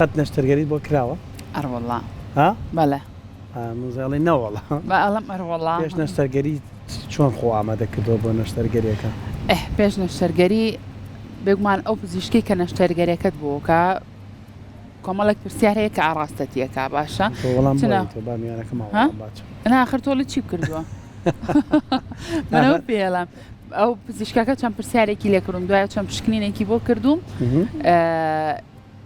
قد نشترگەریت بۆ کراوە؟ والله ها؟ بەڵێ مزەڵی نەوەڵە بەڵام والله پێش نەشتەرگەری چۆن خۆ ئامادە کردەوە بۆ نەشتەرگەریەکە؟ پێش نەشتەرگەری بێگومان ئەو پزیشکی کە نەشتەرگەریەکەت بوو کە کۆمەڵێک پرسیار هەیە کە ئاڕاستەتیەکە باشە؟ وەڵام بامیانەکەماوە ناخر تۆ لە چی کردووە؟ منەوە پێڵم ئەو پزیشکەکە چەند پرسیارێکی لێکردم دوایە چەند پشکنینێکی بۆ کردوم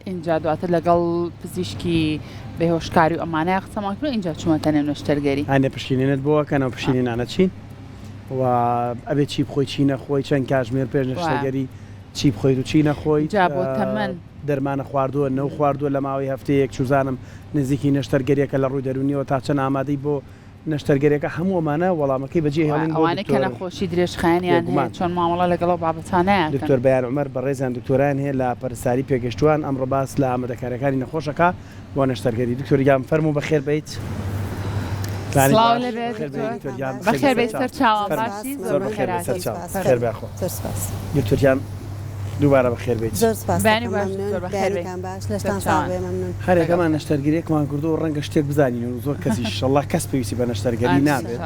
اینجا دواتر لەگەڵ پزیشکی بەهۆشکاری و ئەمانەیە قسەمان کرد اینجا چوومەتە نێو نەشتەرگەری. هەنێ پشتینێنت بۆکەنەوە پشتینانە چین و ئەبێت چی بخۆی چی نەخۆی چەند کاتژمێر پێش نەشتەرگەری چی بخۆیت و چی نەخۆی جا بۆ تەمەن دەرمانە خواردووە نەو خواردووە لە ماوەی هەفتەیەک چوزانم نزیکی نەشتەرگەریەکە لە ڕووی دەرونیەوە تا چەند ئامادەی بۆ نەشتەرگەریەکە هەمووەمانە وەڵامەکەی بەجێ هێڵین ئەوانەی کە نەخۆشی درێژخایانیان هەیە چۆن مامەڵە لەگەڵەوە بابەتانەیە. دکتۆر بەیان عومەر بەڕێزان دکتۆران هەیە لە پەرستاری پێگەشتووان ئەمڕۆ باس لە ئامادەکاریەکانی نەخۆشەکە بۆ نەشتەرگەری. دکتۆریان فەرموو بەخێر بیت. سڵاو لەبێت بەخێر بیت سەرچاوان باشی زۆر بەخێر خێر بەخۆ دکتۆریان دووبارە بەخێر بیت. بانی باش زۆر بەخێر بیت. باش لەشتان ساڵ بێ مەمنون. هەرێکەمان نەشتەرگەریەکمان کردو و ڕەنگە شتێک بزانین و زۆر کەسی ئینشەڵڵا کەس پێویستی بە نەشتەرگەری نابێت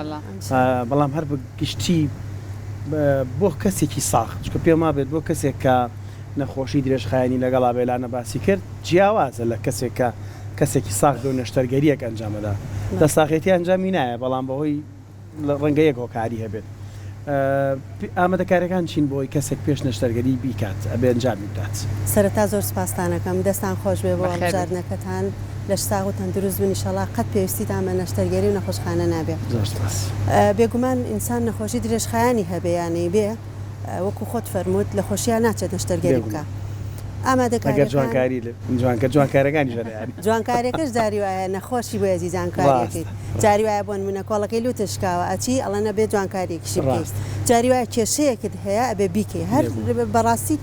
بەڵام هەر بگشتی بۆ کەسێکی ساخت چکە پێم وابێت بۆ کەسێک کە نەخۆشی درێژخایانی لەگەڵا بێلانە باسی کرد جیاوازە لە کەسێک کە کەسێکی ساخت و نەشتەرگەریەک ئەنجامەدا دەستاخێتی ئەنجامی نایە بەڵام بەهۆی ڕەنگە یەک هۆکاری هەبێت. ئامادەکاریەکان چین بۆی کەسێک پێش نەشتەرگەری بیکات ئەبێ ئەنجامی بدات. سەرەتا زۆر سپاستانەکەم دەستان خۆش بێ بۆ هەڵبژاردنەکەتان لە شتاغ و تەندروست بن ئینشەڵڵا قەت پێویستیتان بە نەشتەرگەری و نەخۆشخانە نابێت. بێگومان ئینسان نەخۆشی درێژخایانی هەبێ یانەی بێ وەکو خۆت فەرمووت لە خۆشییان ناچێت نەشتەرگەری بکە. ئامادەکاری جوانکارەکانی جوانکاریەکەش جاری وایە نەخۆشی بۆ ئەزیزانکاریەکەی جاری وایە بۆن منە کۆڵەکەی لوتشکاوە ئەچی ئەڵە نەبێ جوانکاریەکیشی بکەیت جاری وایە کێشەیەکت هەیە ئەبێ بیکەی هەر بەڕاستی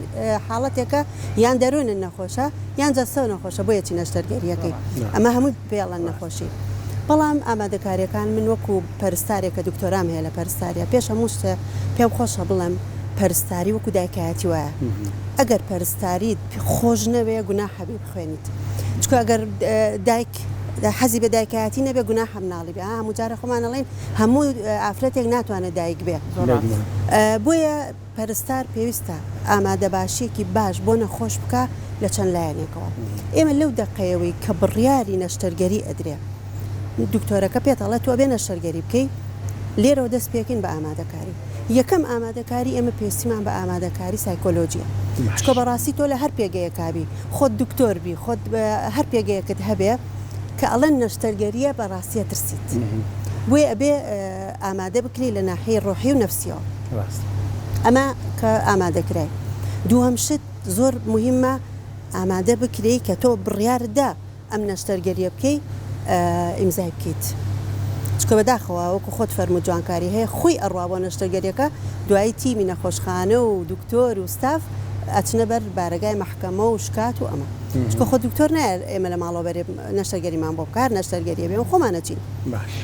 حاڵەتێکە یان دەروونن نەخۆشە یان جەستەوە نەخۆشە بۆ یەکی نەشتەرگەریەکەی ئەمە هەموو پێڵەن نەخۆشی. بەڵام ئامادەکاریەکان من وەکو پەرستارێکە دکتۆرام هەیە لە پەرستاریە پێش هەموو شتە پێم خۆشە بڵێم پەرستاری وەکو دایکایەتی وایە ئەگەر پەرستاریت خۆش نەوێ گونا حەبی بخوێنیت چکە ئەگەر دایک حەزی بە دایکایەتی نەبێ گونا هەم ناڵی بێ هەموو جارە خۆمانەڵێن هەموو ئافرەتێک ناتوانێت دایک بێ بۆیە پەرستار پێویستە ئامادە باشیەکی باش بۆ نەخۆش بکە لە چەند لایەنێکەوە. ئێمە لەو دقەیەوەی کە بڕیاری نەشتەرگەری ئەدرێ دکتۆرەکە پێتەڵێت تۆ بێ نەشتەرگەری بکەی لێرەوە دەست پێکەین بە ئامادەکاری. یەکەم ئامادەکاری ئێمە پێویستیمان بە ئامادەکاری سایکۆلۆجیە چکە بەڕاستی تۆ لە هەر پێگەیەکابی خۆت دکتۆربی خۆت هەر پێگەیەکت هەبێ کە ئەڵەن نەشتەرگەریە بەڕاستیە ترسیت بۆیە ئەبێ ئامادە بکری لە ناحیەی ڕۆحی و نەفسیەوە ئەمە کە ئامادەکرای. دووهەم شت زۆر مهمە ئامادە بکری کە تۆ بڕیاردا ئەم نەشتەرگەریە بکەی ئیمزای بکەیت چکە بەداخەوە وەکو خۆت فەرموو جوانکاری هەیە خۆی ئەڕوا بۆ نەشتەرگەریەکە دوایی تیمی نەخۆشخانە و دکتۆر و ستاف ئەچنە بەر بارگای مەحکەمە و شکات و ئەمە چکە خۆ دکتۆر نایە ئێمە لە ماڵەوە بەرێ نەشتەرگەریمان بۆ بکار نەشتەرگەریە بێ خۆمانەچین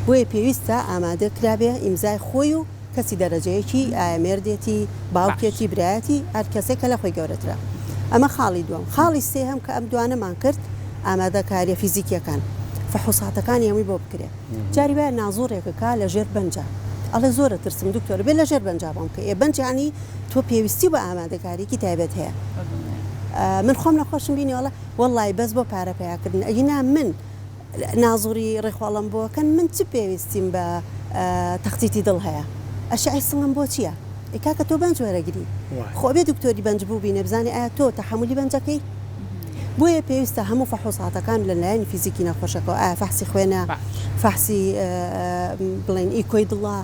بۆیە پێویستە ئامادە کرابێ ئیمزای خۆی و کەسی دەرەجەیەکی ئامێردێتی باوکێتی برایەتی هەر کەسێک کە لە خۆی گەورەترە. ئەمە خاڵی دووەم. خاڵی سێهەم کە ئەم دوانەمان کرد ئامادەکاریە فیزیکیەکان فحوساتەکانی هەمووی بۆ بکرێ جاری وایە نازۆڕێکەکە لە ژێر بەنجە ئەڵێ زۆرە ترسم دکتۆر بێ لە ژێر بەنجا بۆم کە بەنجانی تۆ پێویستی بە ئامادەکاریکی تایبەت هەیە. من خۆم نەخۆشم بینی وڵە وەڵی بەس بۆ پارە پیاکردن ئەگینا من نازوری ڕێخواڵم بۆکەن من چ پێویستیم بە تەختیتی دڵ هەیە ئەشعی سنگم بۆ چییە؟ ئێکاکە تۆ بەنج وەرەگری خۆ بێ دکتۆری بەنج بوو بینێ بزانێ ئایا تۆ تەحملی بەنجەکەی بۆیە پێویستە هەموو فەحوساتەکان لە لایەنی فیزیکی نەخۆشەکەەوە ئایا فەحسی خوێنە فەحسی بڵێن ئیکۆی دڵە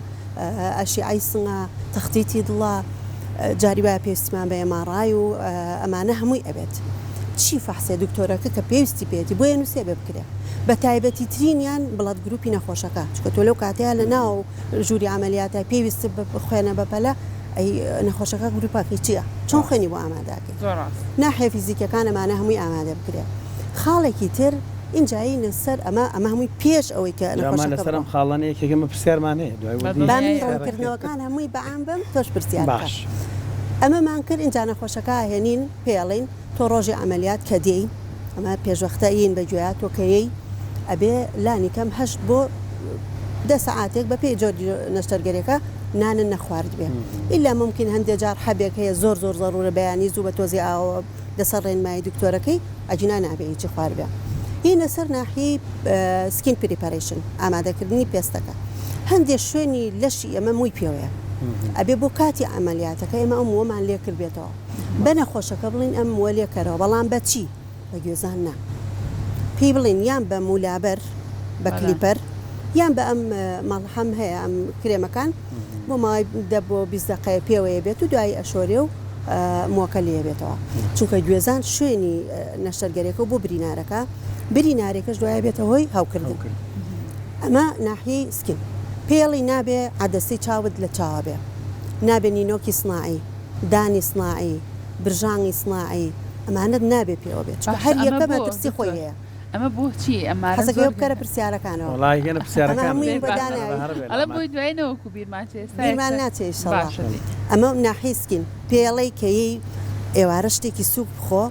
ئەشیعی سنگە تەختیتی دڵە جاری وایە پێویستیمان بە ئێماڕای و ئەمانە هەمووی ئەبێت چی فەحسێ دکتۆرەکە کە پێویستی پێێتی بۆیە نووسێ بێ بکرێ بە تایبەتی ترینیان بڵات گروپی نەخۆشەکە چکە تۆ لەو کاتەیە لە ناو ژووری عملیاتە پێویست خوێنە بەپەلە ئەی نەخۆشەکە گروپاکەی چییە چۆن خوێنی بۆ ئامادەکەی ناحێ فیزیکەکان ئەمانە هەمووی ئامادە بکرێ. خاڵێکی تر اینجایی نەسەر ئەمە هەمووی پێش ئەوەی کە لەسەرم خاڵانەیەکێکمە پرسیارمانەیە دوایکردنەوەکان هەمووی بەعام بم تۆش پرسیار باش ئەمەمان کرد اینجا نەخۆشەکە هێنین پێڵین تۆ ڕۆژی عملیات کە دێی ئەمە پێشوەختەیین بە گوێیاتۆکەیەی ئەبێ لانی کەم 8 بۆ 10 ساعاتێک بە پێی جۆری نەشتەرگەریەکە نانن نەخوارد بێ ئیلا ممکن هەندێک جار حەبێک هەیە زۆر زەڕورە بەیانی زوو بە تۆزی ئاوە لەسەر ڕێنمایی دکتۆرەکەی ئەجینا نابێ هیچی خوارد بێ. هی لەسەر ناحی سکین پریپاریشن ئامادەکردنی پێستەکە هەندێک شوێنی لەشی ئەمە مووی پێوەیە ئەبێ بۆ کاتی ئەمەلیاتەکە ئێمە ئەم وەمان لێ کرد بێتەوە بە نەخۆشەکە بڵین ئەم وە لێکەرەوە بەڵام بەچی بە گوێزان نا پێی بڵین یان بە مولابەر بە کلیپەر یان بە ئەم مەڵحەم هەیە ئەم کرێمەکان بۆ مای دە بۆ 20 دقەیە پێوەیە بێت و دوای ئەشۆرێ و مۆکە لێ بێتەوە چونکە گوێزان شوێنی نەشتەرگەریەکە و بۆ برینارەکە برینارێکەش دوایە بێتە هۆی هاوکردن ئەمە ناحیەی سکین پێڵی نابێ عەدەسەی چاوت لە چاوە بێ نابێ نینۆکی سناعی دانی سناعی برژانگی سناعی ئەمانەت نابێ پێوە بێت هەر یەکە مەترسی خۆی هەیە ئەمە بۆ چی ئەمە حەزەکەی بکەرە پرسیارەکانەوە وڵای هێنە پرسیارەکان ئەڵە بۆی دوایەوەکو بیرمان ناچێت ئەمە ناحی سکین پێڵەی کەی ئێوارە شتێکی سووک بخۆ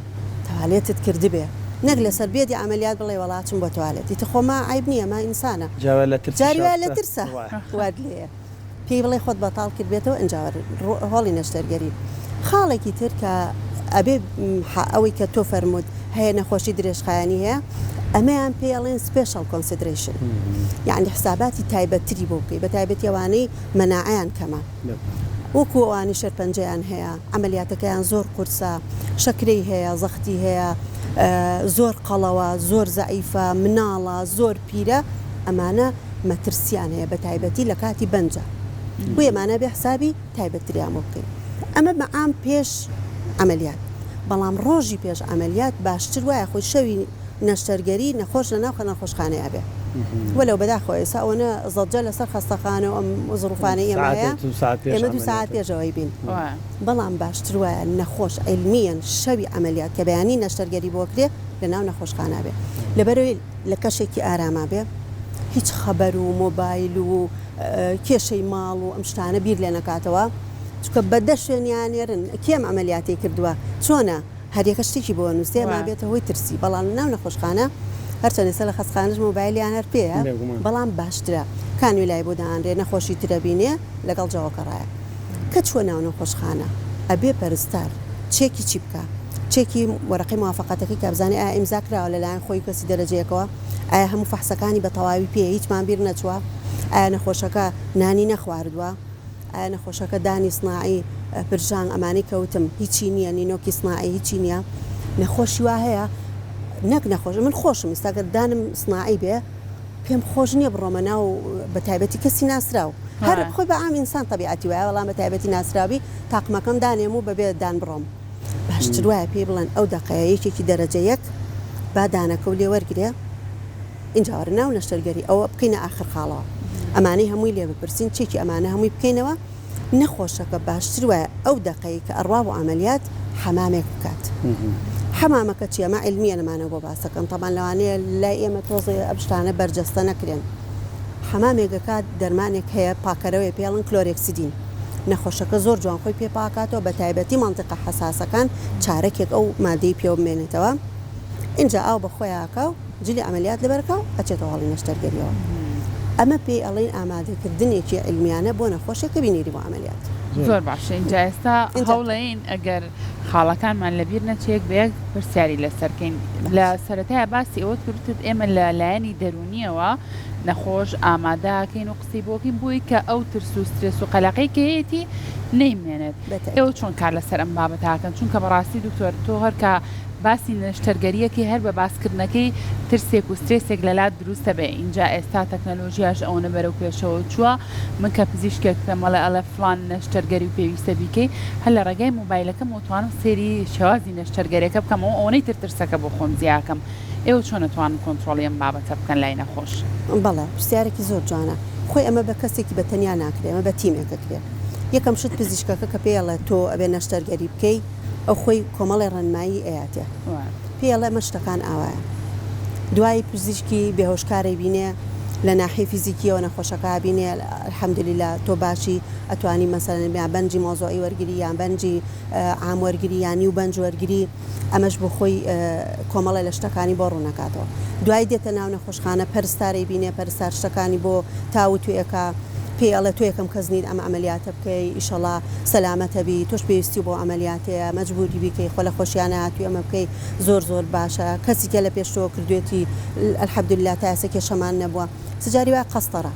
تەوالێتت کردی بێ نەک لەسەر بێدی ئەمەلیات بڵێ وڵاتم بۆ توالێتی تە خۆما عیب نییە ما ئینسانە جاریوە لە ترسە واد لێ پێی بڵێ خۆت بەتاڵ کرد بێتەوە ئەنجاوە هۆڵی نەشتەرگەری خاڵێکی تر کە ئەبێ ئەوەی کە تۆ فەرموود هەیە نەخۆشی درێژخایانی هەیە ئەمەیان پێڵێن سپێشال کۆنسیدرێشن یعنی حساباتی تایبەتری بۆ بکەی بە تایبەتیەوانەی مەناعیان کەمە وەکو ئەوانی شەرپەنجەیان هەیە ئەمەلیاتەکەیان زۆر قورسە شەکرەی هەیە زەختی هەیە زۆر قەڵەوە زۆر زەعیفە مناڵە زۆر پیرە ئەمانە مەترسیان هەیە بە تایبەتی لە کاتی بەنجە بۆ ئێمانە بێ حسابی تایبەتریان بۆ بکەین ئەمە بەعام پێش ئەمەلیات بەڵام ڕۆژی پێش ئەمەلیات باشتر وایە خۆی شەوی نەشتەرگەری نەخۆش لە ناو نەخۆشخانەیە بێ وەلەو بەداخۆی ئێستا ئەوەنە زەجە لەسەر خەستەخانە و ئەم زڕوفانەی ئێمەیە ئێمە 2 ساعت پێشەوەی بین بەڵام باشتر وایە نەخۆش عیلمیەن شەوی ئەمەلیات کە بەیانی نەشتەرگەری بۆکرێ لە ناو نەخۆشخانە بێ لەبەرەوەی لە کەشێکی ئاراما بێ هیچ خەبەر و مۆبایل و کێشەی ماڵ و ئەم شتانە بیر لێ نەکاتەوە چکە بەدە شوێنیانێرن کێم ئەمەلیاتی کردووە چۆنە هەریەکە شتێکی بۆ نووسێ ما بێتە هۆی ترسی بەڵام ناو نەخۆشخانە هەرچەند لەسەر لە خەستخانەش مۆبایلیان هەر پێەیە بەڵام باشترە کانوی لای بۆ داهانرێ نەخۆشی ترە بینێ لەگەڵ جاوەکەڕایە کە چوە ناو نەخۆشخانە ئەبێ پەرستار چێکی چی بکە چێکی وەرەقی موافقەتەکەی کە بزانێ ئایا ئیمزاکراوە لەلایەن خۆی کەسی دەرەجەیەکەوە ئایا هەموو فەحسەکانی بە تەواوی پێ هیچمان بیر نەچووە ئایا نەخۆشەکە نانی نەخواردووە ئایا نەخۆشەکە دانی سناعی برژان ئەمانی کەوتم هیچی نییە نینۆکی سناعی هیچی نییە نەخۆشی وا هەیە نەک نەخۆش من خۆشم ئێستاگەر دانم سناعی بێ پێم خۆش نییە بڕۆمە ناو بە تایبەتی کەسی ناسرااو هەر خۆی بە ئام ئینسان تەبیعەتی وایە وەڵام بە تایبەتی ناسراوی تاقمەکەم دانێم و بەبێ دان بڕۆم باشتر وایە پێ بڵێن ئەو دەقەیە یەکێکی دەرەجە یەک با دانەکە و لێ وەرگێ اینجاوە ناو نەشتەرگەری ئەوە بکەینە ئاخر خاڵەوە ئەمانەی هەمووی لێ بپرسین چێکی ئەمانە هەمووی بکەینەوە نەخۆشەکە باشتر وایە ئەو دەقەیە کە ئەڕوا و ئەمەلیات حەمامێک بکات حەمامەکە چی ئەمە عیلمیە نەمانە بۆ باسەکەم تەمان لەوانەیە لای ئێمە تۆزێ ئەبشتانە بەرجەستە نەکرێن حەمامێکەکات دەرمانێک هەیە پاکەرەوەی پێڵن کلۆرێکسیدین نەخۆشەکە زۆر جوان خۆی پێ پاکاتەوە بە تایبەتی مانتیقە حەساسەکان چارەکێک ئەو مادەی پێ بمێنێتەوە اینجا ئاو بە خۆیاکە و جلی ئەمەلیات لەبەرکە و ئەچێتەوە هەڵی نەشتەرگەریەوە ئەمە پێی ئەڵێن ئامادەکردنێکی عیلمیانە بۆ نەخۆشێکە بینیری بۆ ئەمەلیات زۆر باشە اینجا ئێستا هەوڵەین ئەگەر خاڵەکانمان لەبیر نەچێک بەیەک پرسیاری لەسەرکەین لە سەرەتایە باسی ئەوە کردت ئێمە لە لایەنی دەرونیەوە نەخۆش ئامادەکەین و قسەی بۆکەین بووی کە ئەو ترس و سترێس و قەلەقەی کە هەیەی نەیمێنێت ئێوە چۆن کار لەسەر ئەم بابەتاکەن چونکە بەڕاستی دکتۆر تۆ هەرکە باسی نەشتەرگەریەکی هەر بە باسکردنەکەی ترسێک و سترێسێک لەلات دروستە بێ اینجا ئێستا تەکنەلۆژیاش ئەوەنە بەرەو پێشەوە چووە من کە پزیشکێک پێمەڵێ ئەڵە فلان نەشتەرگەری و پێویستە بیکەی هەر لە ڕێگای مۆبایلەکەم وتوانم سێری شێوازی نەشتەرگەریەکە بکەمەوە ئەوەی ترسەکە بۆ خۆم زیاکەم ئێوە چۆن نتوانن کۆنتترۆڵی ئەم بابەتە بکەن لای نەخۆش بەڵێ پرسیارێکی زۆر جوانە خۆی ئەمە بە کەسێکی بە تەنیا ناکرێ ئەمە بە تیمێکە کرێ یەکەم شت پزیشکەکە کە پێڵێ تۆ ئەبێ نەشتەرگەری بکەی ئەو خۆی کۆمەڵی ڕەنمایی ئەیاتێ پێڵێ مە شتەکان ئاوایە دوای پزیشکی بێهۆشکارەی بینێ لە ناحی فیزیکیەوە نەخۆشەکە بینێ الحەمدولله تۆ باشی ئەتوانی مەسەلەن یان بەنجی مۆزۆعی وەرگری یان بەنجی عام وەرگری یانی و بەنج وەرگری ئەمەش بۆ خۆی کۆمەڵە لە شتەکانی بۆ ڕوونەکاتەوە دوای دێتە ناو نەخۆشخانە پەرستاری بینێ پەرستار شتەکانی بۆ تاو توێەکە پێڵە تو یەکەم کەس نیت ئەمە ئەمەلیاتە بکەی ئیشەڵا سەلامەتە بی تۆش پێویستی بۆ ئەمەلیاتەیە مەجبوری بیکەی خۆ لە خۆشیانە هاتووی ئەمە بکەی زۆر باشە کەسی کە لە پێشتەوە کردوێتی الحەمدولله تا ئێستا کێشەمان نەبووە سجاری وای قەستەرە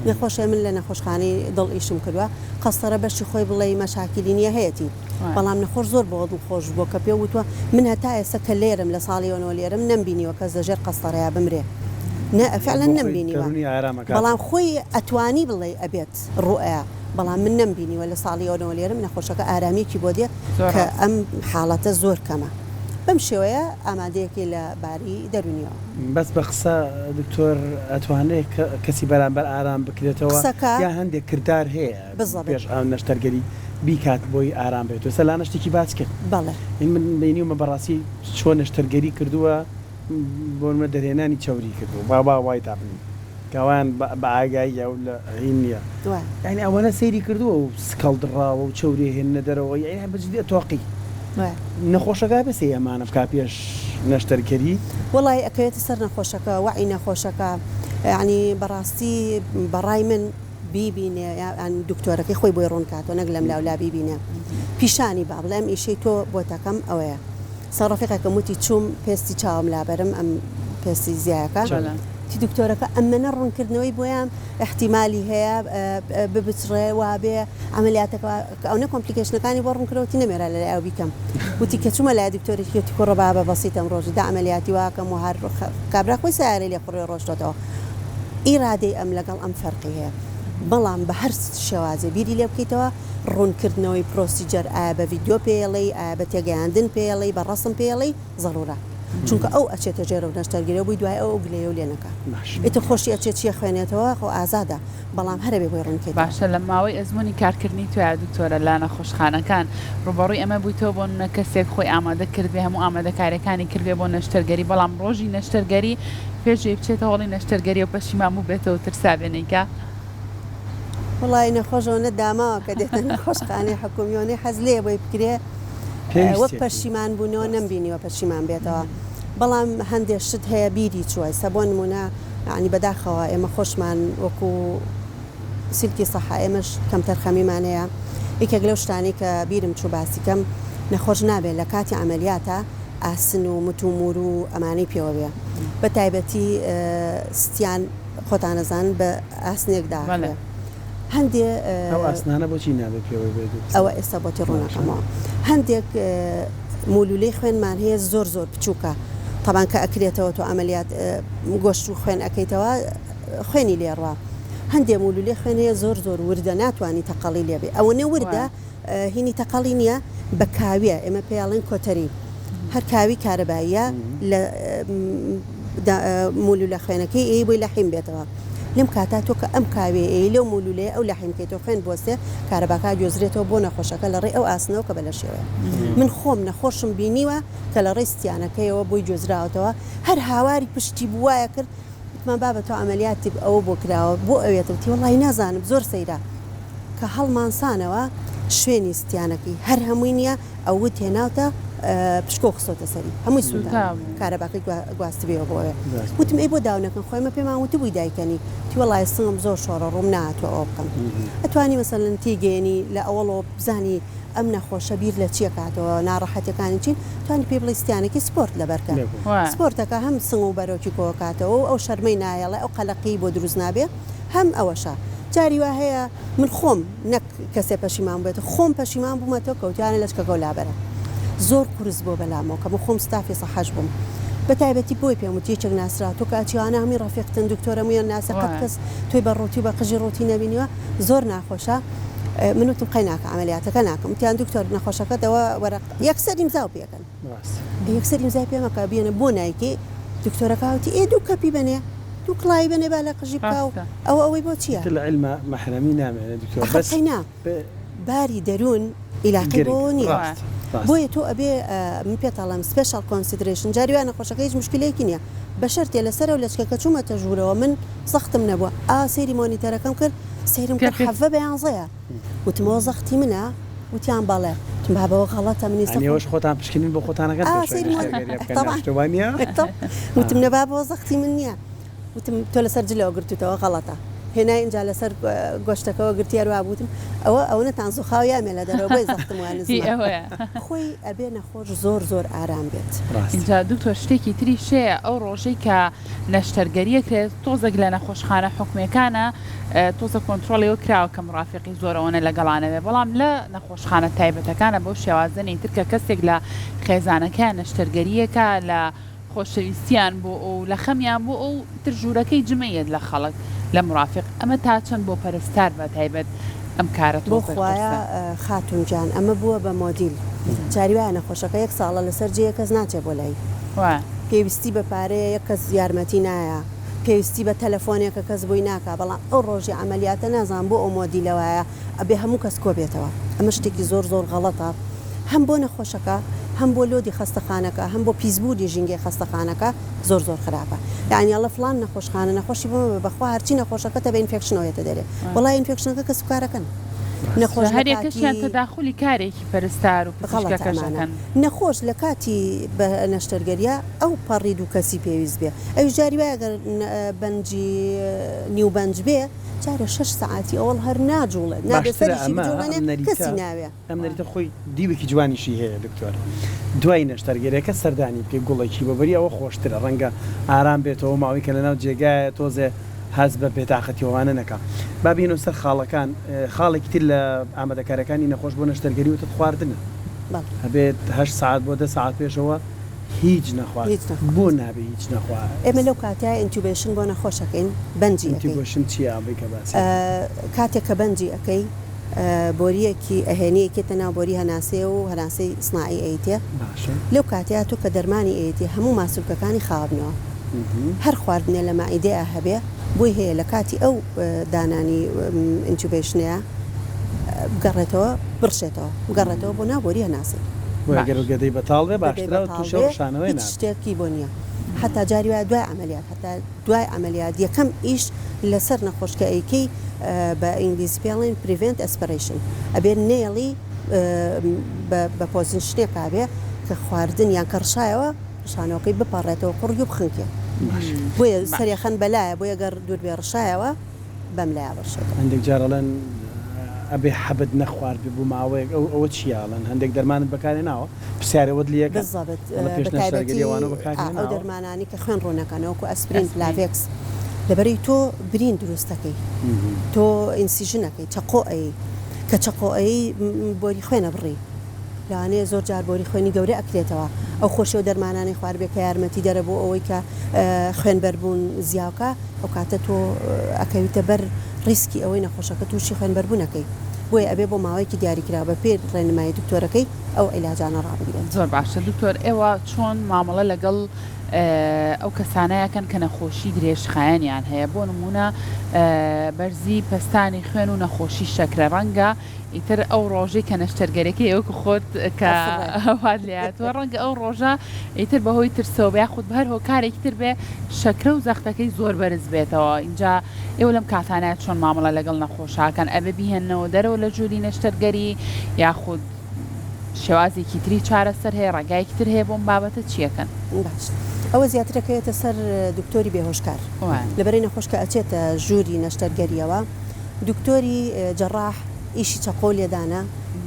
نەخۆشە من لە نەخۆشخانەی دڵ ئیشم کردووە قەستەرە بەشی خۆی بڵێ مەشاکیلی نییە هەیەی بەڵام نەخۆش زۆر بۆ دڵخۆش بۆ کە پێ وتوە من هەتا ئێستا کە لێرم لە ساڵیەوەنەوە لێرم نەمبینیوە کەس دەژێر قەستەرەیە بمرێ فعلا نەمبینیوە بەڵام خۆی ئەتوانی بڵێ ئەبێت ڕوئە بەڵام من نەمبینیوە لە ساڵیەوەنەوە لێرم نەخۆشەکە ئارامیەکی بۆ دێت کە ئەم حاڵەتە زۆر کەمە بەم شێوەیە ئامادەیەکی لە باری دەرونیەوە بەس بە قسە دکتۆر ئەتوانێت کەسی بەرامبەر ئارام بکرێتەوە یا هەندێک کردار هەیە پێش ئەو نەشتەرگەری بیکات بۆی ئارام بێت وسە لا نەشتێکی باس کرد بەڵێ من بینیومە بەڕاستی چۆن نەشتەرگەری کردووە بۆمە دەرهێنانی چاوری کردو بابا وای تابنی کەوان بە ئاگایی ئەو لە هین نییە یعنی ئەوەنە سەیری کردووە و سکەڵ دڕاوە و چاوری هێنە دەرەوە یعنی بەجدێ تۆقی نەخۆشەکە بەسێ ئەمانە بکا پێش نەشتەرگەری وڵی ئەکەوێتە سەر نەخۆشەکە وعی نەخۆشەکە ینی بەڕاستی بەڕای من بیبینێ یان دکتۆرەکەی خۆی بۆی ڕوون کاتەوە نەک لەم لاولا بیبینێ پیشانی با بڵێم ئیشەی تۆ بۆ تەکەم ئەوەیە سەرڕفیقەکە وتی چوم پێستی چاوم لابەرم ئەم پێستی زیایەکە تی دکتۆرەکە ئەمەنە ڕوونکردنەوەی بۆیان احتیمالی هەیە ببچڕێ وابێ ئەمەلیاتەکە ئەوە کۆمپلیکیشنەکانی بۆ ڕوونکردەوەتی نەمێرە لە ئەو بیکەم وتی کە چوومە لای دکتۆرێکی کوڕە بابە بەسیتەم ڕۆژی دا ئەمەلیاتی واکەم و هەر کابرا خۆی سیارەی لێ قوڕێ ڕۆژتەوە ئیرادەی ئەم لەگەڵ ئەم فەرقی هەیە بەڵام بە هەر شێوازە بیری لێ بکەیتەوە ڕوونکردنەوەی پرۆسیجەر ئایا بە ڤیدیۆ پێڵی ئایا بە تێگەیاندن پێڵی بە ڕەسم پێڵی زەڕورە چونکە ئەو ئەچێتە ژێرە و نەشتەرگیرە بووی دوای ئەو گلەیە و لێنەکە ئیتر خۆشی ئەچێت چیە خوێنێتەوە خۆ ئازادە بەڵام هەرەبێ بۆی ڕوونکەیت باشە لە ماوەی ئەزمموی کارکردنی توی دکتۆرە لا نەخۆشخانەکان ڕوبەڕووی ئەمە بوویتەوە بۆ نە کەسێک خۆی ئامادە کردێ هەموو ئامادەکاریەکانی کردێ بۆ نەشتەرگەری بەڵام ڕۆژی نەشتەرگەری پێشێ بچێتە هەوڵی نەشتەرگەری و پەشیمان بوو بێتەوە ترسابێنیکە وڵی نەخۆشەوە داماوە کە دێتە نەخۆشخانەی حکومیۆنەی حەز لێ بۆی بکرێ وە پەشیمان بوونەوە نەمبینیوە پەشیمان بێتەوە بەڵام هەندێک شت هەیە بیری چوە سەبۆ نمونە عنی بەداخەوە ئێمە خۆشمان وەکو سلکی سەحا ئێمەش کەم تەرخەمیمانەیە یەکێک لەو شتانی کە بیرم چوو باسیکەم نەخۆش نابێت لە کاتی ئەمەلیاتە ئاسن و متومور و ئەمانەی پێوە بێ بە تایبەتی ستیان خۆتانەزان بە ئاسنێکدا هەندێ ئاسنانە بۆچی نابێت پێوە بێت ئەوە ئێستا بۆتی ڕوونەکەمەوە هەندێک مولولەی خوێنمان هەیە زۆر بچووکە طبعاً کە ئەکرێتەوە تۆ ئەمەلیات گۆشت و خوێن ئەەکەیتەوە خوێنی لێڕوا هەندێک مولولەی خوێن هەیە زۆر وردە ناتوانانی تەقەڵی لێبێ ئەوە نە وردە هینی تەقەڵی نییە بە کاویە ئێمە پێڵێن کۆتەری هەر کاوی کارەباییە لە مولولە خوێنەکەی ئێ بۆی لە حیم بێتەوە لەم کاتا تۆ کە ئەم کاوێ لەو مولولێ ئەو لە حیمکەیتەوە خوێن بۆستێ کارەباکە گوێزرێتەوە بۆ نەخۆشەکە لە ڕێ ئەو ئاسنەوە کە بە لە شێوەیە من خۆم نەخۆشم بینیوە کە لە ڕێستیانەکەیەوە بۆی گوێزراوەتەوە هەر هاواری پشتی بوایە کرد من بابە تۆ ئەمەلیاتی ئەوە بۆ کراوە بۆ ئەوێتەوتی وڵی نازانم زۆر سەیرا کە هەڵمانسانەوە شوێنی ستیانەکەی هەر هەمووی نییە ئەوە تێناوتە پشکۆ خستۆتە سەری هەمووی سوودە کارەباکەی گواستبێەوە بۆەوە وتم ئەی بۆ داونەکەن خۆیمە پێمان وتی بووی دایکەنی تی وڵای سنگم زۆر شۆڕە ڕوم ناتوە ئەو بکەم ئەتوانی مەسەلەن تیگەێنی لە ئەوڵۆ بزانی ئەم نەخۆشە بیر لە چیە کاتەوە ناڕەحەتەکانی چین توانی پێ بڵی ستیانێکی سپۆرت لەبەرکە سپۆرتەکە هەم سنگ و بەرۆکی کۆکاتەوە ئەو شەرمەی نایەڵێ ئەو قەلەقی بۆ دروست نابێ هەم ئەوەشە جاری وا هەیە من خۆم نەک کەسێ پەشیمان بێت خۆم پەشیمان بوومەتەوە کەوتیانە لەشکەکە و لابەرە زۆر قورس بۆ بەلامەوە کە بۆ خۆم ستافی سەحەش بووم بە تایبەتی بۆی پێم وتی یەکێک ناسراتۆ کاچیوانە هەمی ڕەفیقتن دکتۆرە مویان ناسە قەت کەس توی بە ڕۆتی بە قژی ڕۆتی نەبینیوە زۆر ناخۆشە من وتم قەی ناکە ئەمەلیاتەکە ناکەم وتیان دکتۆر نەخۆشەکەتەوە وەرە یەکسەر ئیمزاو پێکەن یەکسەر ئیمزای پێمەکە بێنە بۆ نایکی دکتۆرەکە وتی ئێ دوو کەپی بنێ دوو کڵای بنێ با لە قژی بکاو ئەوەی بۆ چییە لە علمە مەحرەمی نامێنێت دکتۆر باری دەروون عیلاقی بۆ نییە بۆیە تۆ ئەبێ من پێتاڵم سپێشال کۆنسیدرێشن جاریوان نەخۆشەکە هیچ مشکلەیەکی نییە بە شەرتێ لەسەر و لەچکەکە چوومەتە ژوورەوە من زەختم نەبووە سەیری مۆنیتەرەکەم کرد سەیرم کرد حەڤە بەیانزەیە وتمەوە زەختی منە وتیان بەڵێ بابەوە غەڵەتە منی سەنیێوەش خۆتان پشکنین بۆ خۆتانەکەن وتم نە بابەوە زەختی من نییە وتم تۆ لەسەر جلەوە گرتوتەوە غەڵەتە هێنای اینجا لەسەر گۆشتەکەەوە گرتیار وابووتم ئەوە نەتان زوخاویان مێ لە دەرەوەی زەختم خۆی ئەبێ نەخۆش زۆر ئارام بێت اینجا دوکتۆر شتێکی تری شەیە ئەو ڕۆژەی کە نەشتەرگەریەکرێت تۆزێک لە نەخۆشخانە حکومەکانە تۆزە کۆنتترۆلیەوە کراوە کە ڕافقی زۆرەوەنە لەگەڵانەوێ بەڵام لە نەخۆشخانە تایبەتەکانە بەو شێوازنی ترکە کەسێک لە خێزانەکە نەشتەرگەریەکە لە خۆشەویستیان بۆ ئەو لە خەمیان بۆ ئەو ترژوورەکەی جمەیەت لە خەڵک لە مرافق ئەمە تا چەند بۆ پەرستار بە تایبەت ئەم کارەت بۆ خوایە خاتونجان ئەمە بووە بە مۆدیل جاریوایە نەخۆشەکە یەک ساڵە لەسەر جێ کەس ناچێ بۆ لای پێویستی بە پارەیە یەک کەس یارمەتی نایە پێویستی بە تەلەفۆنێکە کەس بووی ناکە بەڵام ئەو ڕۆژی ئەمەلیاتە نازان بۆ ئەو مۆدیلەوەیە ئەبێ هەموو کەس کۆ بێتەوە ئەمە شتێکی زۆر غەڵەتە هەم بۆ نەخۆشەکە هەم بۆ لۆدی خەستەخانەکە هەم بۆ پیسبوودی ژینگەی خەستەخانەکە زۆر خراپە یعنیڵە فلان نەخۆشخانە نەخۆشی بۆ بەخوا هەرچی نەخۆشەکەتە بە ئینفێکشنەوەیەتە دەرێ وڵای ئینفێکشنەکە کە سوکارەکەن نەخۆش هەرێکەشیان تەداخلی کارێکی پەرستار و پزیشکەکەشەکەن نەخۆش لە کاتی بە نەشتەرگەریە ئەو پەڕی دوو کەسی پێویست بێ ئەو جاری وایە ئەگەر بەنجی نیو بەنج بێ جارە 6 ساعتی ئەوڵ هەر ناجوڵێت کەسی ناوێ ئەم نەریتە خۆی دیوێکی جوانیشی هەیە دکتۆر دوای نەشتەرگەریەکە سەردانی پێ گوڵێکی بەبەری ئەوە خۆشترە ڕەنگە ئارام بێتەوە ماوەی کە لەناو جێگایە تۆزێ هەز بە بێتاقەتیەوەوانە نەکە بابینەوە سەر خاڵەکان خاڵێکی تر لە ئامادەکارەکانی نەخۆش بۆ نەشتەرگەری وتە خواردنە هەبێت 8 ساعت بۆ 10 ساعت پێشەوە هیچ نەخوارد بۆ نابێ هیچ نەخوارد ئێمە لەو کاتای ئینتیوبێشن بۆ نەخۆشەکەین بەنجی ئینتیوبێشن چیە بێکە باس کاتێک کە بەنجی ئەەکەی بۆریەکی ئەهێنیەکێتە ناو بۆری هەناسێ و هەناسەی سناعی ئەیتێ لەو کاتیا تۆ کە دەرمانی ئەیتی هەموو ماسوولکەکانی خاوبنەوە هەر خواردنێ لە مائیدەیە هەبێ بۆی هەیە لە کاتی ئەو دانانی ئینتیوبێشنەیە بگەڕێتەوە بڕشێتەوە بگەڕێتەوە بۆ ناوبۆری هەناسێ گەدەی بەتاڵ بێ باشترە و تووشە شانەوەی شتێکی بۆ نییە حتا جاری وایە دوای ئەمەلیات هەتا دوای ئەمەلیات یەکەم ئیش لەسەر نەخۆشکە ئەیکەی بە ئینگلیزی پێڵێن پریڤنت ئەسپەرێشن ئەبێ نێڵی بە پۆزیشنێک کابێ کە خواردن یان کەڕشایەوە شانەوەکەی بپەڕێتەوە قڕی و بخنکێ بۆیە سەریەخەن بەلایە بۆ ئەگەر دوور بێ ڕشایەوە بەم لای بەرشێت هەندێک جارەڵەن ئەبێ حەبت نەخوارد بوو ماوەیەک ئەوە چیاڵن هەندێک دەرمانت بەکارێ ناوە پرسیارەوەت لەکە ئەو دەرمانانی کە خوێن ڕوونەکەنەوەکو ئەسپرین لاڤێکس لەبەری تۆ برین دروستەکەی تۆ ئینسیژنەکەی چەقۆئی کە چەقۆئی بۆری خوێنە بڕی لەوانەیە زۆر جار بۆری خوێنی گەورە ئەکرێتەوە ئەو خۆشی و دەرمانانی خوارد بێ کە یارمەتی دەرە بۆ ئەوەی کە خوێنبەربوون زیاوکە ئەو کاتە تۆ ئەکەویتە بەر ڕیسکی ئەوەی نەخۆشەکە تووشی خوێنبەربوونەکەی بۆیە ئەبێ بۆ ماوەیەکی دیاریکرا بە پێ ڕێنمایی دکتۆرەکەی ئەو عیلاجانە ڕابگرێت زۆر باشە دکتۆر ئێوە چۆن مامەڵە لەگەڵ ئەو کەسانەیەکەن کە نەخۆشی درێژخایەنیان هەیە بۆ نمونە بەرزی پەستانی خوێن و نەخۆشی شەکرە ڕەنگە ئیتر ئەو ڕۆژەی کە نەشتەرگەرەکەی ئەوکە خۆت کە هەواد لاتوە ڕەنگە ئەو ڕۆژە ئیتر بەهۆی ترسەوە خودت بەر هۆکارێکی تر بێ شەکرە و زەختەکەی زۆر بەرز بێتەوە اینجا ئێوە لەم کاتانەیە چۆن مامەڵە لەگەڵ نەخۆشاکەن ئەبێ بیهێنەوە دەرەوە لە ژووری نەشتەرگەری یاخود شێوازێکی تری چارەسەر هەیە ڕێگایەکی تر هەیە بۆم بابەتە چیەکەن باش ئەوە زیاترەکەوێتە سەر دکتۆری بێهۆشکار لەبەرەی نەخۆشکە ئەچێتە ژووری نەشتەرگەریەوە دکتۆری جەڕاح ئیشی چەقۆ لێدانە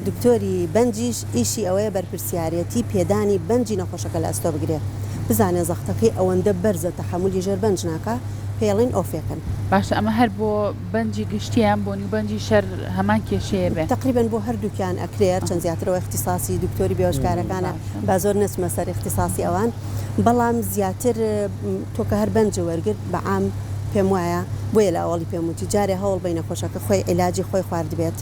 دکتۆری بەنجیش ئیشی ئەوەیە بەرپرسیارەتی پێدانی بەنجی نەخۆشەکە لە ئەستۆ بگرێت بزانێ زەختەکەی ئەوەندە بەرزە تەحمولی ژێر بەنج ناکە پێڵین ئۆفێکن باشە ئەمە هەر بۆ بەنجی گشتیان بۆنی بەنجی شەر هەمان کێشەیە بێت تقریبن بۆ هەردووکیان ئەکرێت چەند زیاترەوە اختصاسی دکتۆری بێهۆشکارەکانە با زۆر نەچمە سەر اختصاسی ئەوان بەڵام زیاتر تۆ کە هەر بەنجە وەرگرت بە عام پێم وایە بۆیە لە ئەوڵی پێم وتی جارێ هەوڵ بین نەخۆشەکە خۆی عیلاجی خۆی خوارد بێت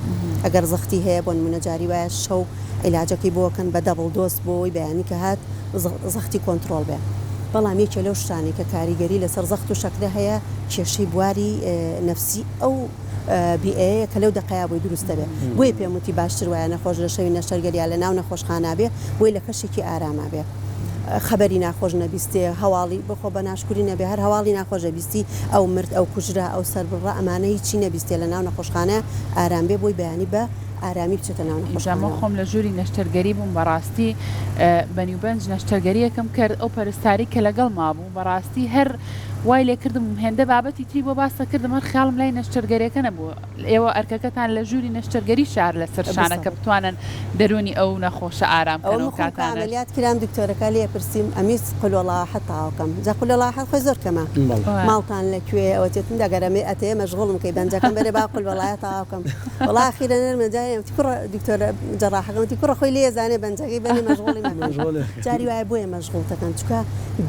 ئەگەر زەختی هەیە بۆ نمونە جاری وایە شەو عیلاجەکەی بۆکەن بە دەبڵ دۆست بۆی بەیانی کە هات زەختی کۆنتترۆل بێ بەڵام یەکێ لەو شتانی کە کاریگەری لەسەر زەخت و شەکرە هەیە کێشەی بواری نەفسی ئەو بیئەیە کە لەو دقەیە بۆی دروستە بێ بۆیە پێم وتی باشتر وایە نەخۆش لە شەوی نەشتەرگەریە لە ناو نەخۆشخانە بێ بۆی لە کەشێکی ئارامە بێ خەبەری ناخۆش نەبیستێ هەواڵی بخۆ بە ناشکوری نەبێ هەر هەواڵی ناخۆشە بیستی ئەو مرد ئەو کوژرا ئەو سەربڕە ئەمانە هیچی نەبیستێ لە ناو نەخۆشخانە ئارام بێ بۆی بەیانی بە ئارامی بچێتە ناو نەخۆشخانە. خۆم لە ژووری نەشتەرگەری بووم بەڕاستی بەنیوبەنج نەشتەرگەریەکەم کرد ئەو پەرستاری کە لەگەڵ مابوو بەڕاستی هەر وای لێ کردم هێندە بابەتی تری بۆ باسە کردم هەر خیاڵم لای نەشتەرگەریەکە نەبوو ئێوە ئەرکەکەتان لە ژووری نەشتەرگەری شار لەسەر شانە کە بتوانن دەرونی ئەو نەخۆشە ئارامکەنەوە کاتانە عملیات کران دکتۆرەکە لێ پرسییم ئەمیس قولوڵاحەت تاوکەم جا قولوڵاحەت خۆی زۆر کەمە ماڵتان لەکوێ ئەوە تێتم دەگەرەمێ ئەتەیە مەشغوڵم کەی بەنجەکەم بەرێ با قولوڵاحەت تاوکەم وڵا ئاخیرە نەرمەجای کوڕە دکتۆرە جەراحەکەمەتی کوڕە خۆی لێ زانێ بەنجەکەی بەنی مەشغوڵی جاری وایە بۆیە مەشغوڵتەکەن چکە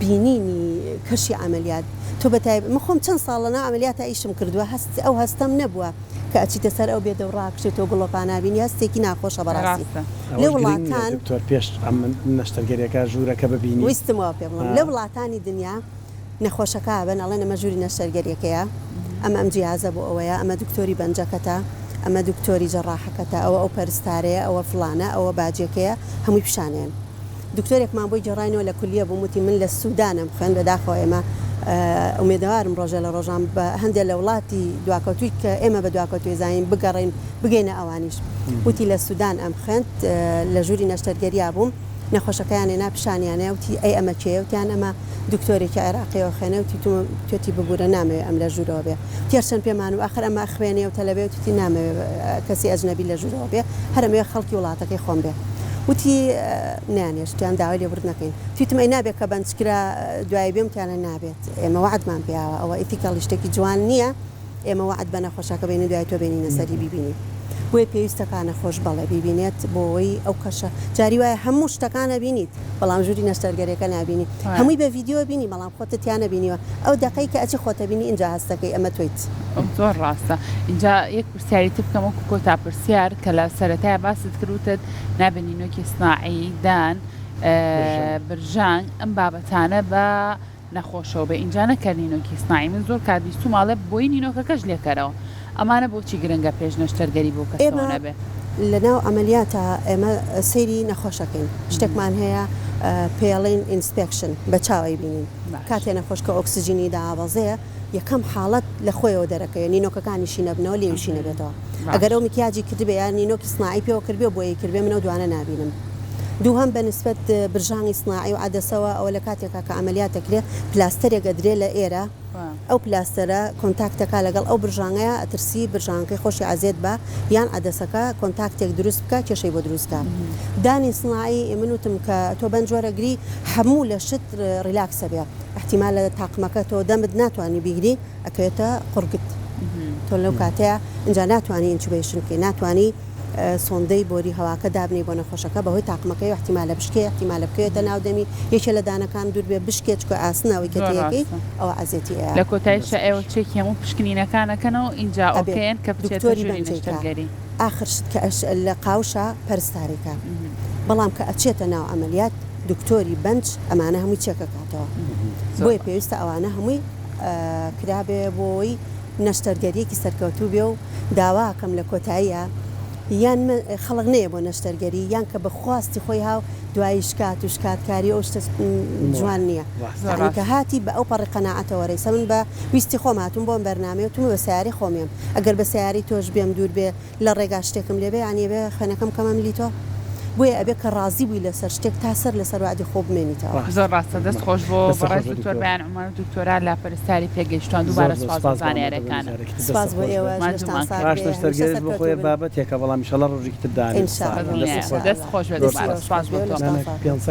بینینی کەشی عملیات تۆ بەتای مخۆم چەند ساڵ لەناو عملیاتە ئیشم کردووە ئەو هەستەم نەبووە کە ئەچیتە سەر ئەو بێدە و ڕاکشێتەوە گڵۆپان نبینی هەستێکی ناخۆشە بەڕاستی لە وڵاتان پێش نەشتەرگەریەکە ژوورەکە ببینی ویستمەوە پێ بڵم لە وڵاتانی دنیا نەخۆشەکە بن ئەڵێ نەمە ژووری نەشتەرگەریەکەیە ئەمە ئەم جیازە بۆ ئەوەیە ئەمە دکتۆری بەنجەکەتە ئەمە دکتۆری جەڕاحەکەتە ئەو پەرستارەیە ئەوە فلانە ئەوە باجێکەیە هەمووی پیشانێن دکتۆرێکمان بۆی جێڕاینەوە لە کولیە بوومتی من لە سوودانم خوێن بەداخەوە ئێمە ئومێدەوارم ڕۆژە لە ڕۆژان بە هەندێک لە وڵاتی دواکەوتوی کە ئێمە بە دواکەوتوی زانین بگەڕین بگەینە ئەوانیش وتی لە سوودان ئەم خوێند لە ژووری نەشتەرگەریە بووم نەخۆشەکەیان هێنا پیشانیانە وتی ئەی ئەمە کێیە وتیان ئەمە دکتۆرێکی عێراقیەوە خوێنە وتی توێتی ببوورە نامەوێت ئەم لە ژوورەوە بێ تێرچەند پێمان و ئاخر ئەمە خوێنێ و تەلەبێ وتی نامەوێت کەسی ئەجنەبی لە ژوورەوە بێ هەرمەوێ خەڵکی وڵاتەکەی خۆم بێ وتی نانێشتیان داوای لێ ورد نەکەین تویتم ئەی نابێت کە بەنجکرا دوای بێمتیانە نابێت ئێمە وعدمان پیاوە ئەوە ئیتیکەڵی شتێکی جوان نییە ئێمە وعد بە نەخۆشەکە بینی دوای تۆ بینی نەسەری بیبینی بۆیە پێویستەکانە خۆش بەڵێ بیبینێت بۆەوەی ئەو کەشە جاری وایە هەموو شتەکانە بینیت بەڵام ژووری نەشتەرگەریەکە نبینی هەمووی بە ڤیددیۆ بینی بەڵام خۆتتیان نبینیوە ئەو دقەی کە ئەچی خۆتە بینی اینجا هەستەکەی ئەمە تویت زۆر ڕاستە اینجا یەک پرسیاری تر بکەم وەکو کۆتا پرسیار کە لە سەرەتای باست کردوتت نابنینۆکی سناعی دان برژان ئەم بابەتانە بە نەخۆشەوە بە اینجا نەکردینۆکی سناعی من زۆر کاردیست و ماڵێ بۆی نینۆکەکەش لێکەرەوە ئەمانە بۆچی گرنگە پێش نەشتەرگەری بۆ کەسەوە نەبێ لەناو ئەمەلیاتە ئێمە سەیری نەخۆشەکەین شتێکمان هەیە پێڵین ئینسپێکشن بە چاوی بینین کاتێ نەخۆشکە ئۆکسسیژینی داوازەیە یەکەم حاڵەت لە خۆیەوە دەرەکەی نینۆکەکانیشی نەبنەوە لێویشی نەبێتەوە ئەگەر ئەو میکیاجی کردبێ یان نینۆکی سناعی پێوە کردبێ بۆ یەکردبێ منە دوانە نبینم دووهم بەنسبەت برژانی سناعی و عادەسەوە ئەوە لە کاتێکا کە ئەمەلیاتەکرێت پلاستەرێکە درێ لە ئێرە ئەو پلاستەرە کۆنتاکتەکە لەگەڵ ئەو برژانگەیە ئەترسی برژانکەی خۆشی عزیێت بە یان عادەسەکە کۆنتاکتێک دروست بکە کێشەی بۆ دروستکە دانی سناعی من وتم کە تۆ بەنجۆرەگری هەموو لە شت ریلاکسە بێ احتیمال لە تاقمەکە تۆ دەمت ناتوانانی بیگری ئەکەوێتە قورگت تۆ لەو کاتەیە اینجا ناتوانانی ئینچوبیشن بکەی ناتوانانی سۆندەی بۆری هەواکە دابنی بۆ نەخۆشەکە بەهۆی تاقمەکەی احتیمالە بشکێ احتیمالە بکەوێتە ناودەمی یەکێ لە دانەکان دوور بێ بشکێت کە ئاسنەوەی کەتەیەکەی ئەوە عزیێتی لە کۆتاییشە ئێوە چێکی هەموو پشکنینەکانەکەنەوە اینجا ئۆکێن کە بچێتە ژووری نەشتەرگەری آخر شت کە لە قاوشە پەرستاریکە بەڵام کە ئەچێتە ناو ئەمەلیات دکتۆری بەنج ئەمانە هەمووی چێکەکاتەوە بۆیە پێویستە ئەوانە هەمووی کرابێ بۆی نەشتەرگەریەکی سەرکەوتوو بێ و داواکەم لە کۆتاییە یان خەڵق نەیە بۆ نەشتەرگەری یان کە بەخواستی خۆی هاو دوایی شکات و شکاتکاری ئەو شتە جوان نییە کە هاتی بە ئەو پەڕی قەناعەتەوە ڕێسە من بە ویستی خۆم هاتوم بۆم بەرنامەوەتم بە سیاری خۆمێم ئەگەر بە سیاری تۆش بێم دوور بێ لە ڕێگا شتێکم لێبێ یانێ بێ خوێنەکەم کەمە ملیتۆ بۆیە ئەبێ کە ڕازی بووی لەسەر شتێک تا سەر لەسەر وعدی خۆ بمێنیتەوە زۆر ڕاستە دەست خۆش بۆ بەڕای دکتۆر بەیان عومەر و دکتۆرا لاپەرستاری پێگەیشتوان دووبارە سوپاس زانیاریەکانە سپاس بۆ ئێوە نەشتەرگەری بۆ خۆی بابەتێکە بەڵام ئینشەڵا ڕۆژێکی تر دانێ دەست خۆش بێ سپاس بۆ تۆ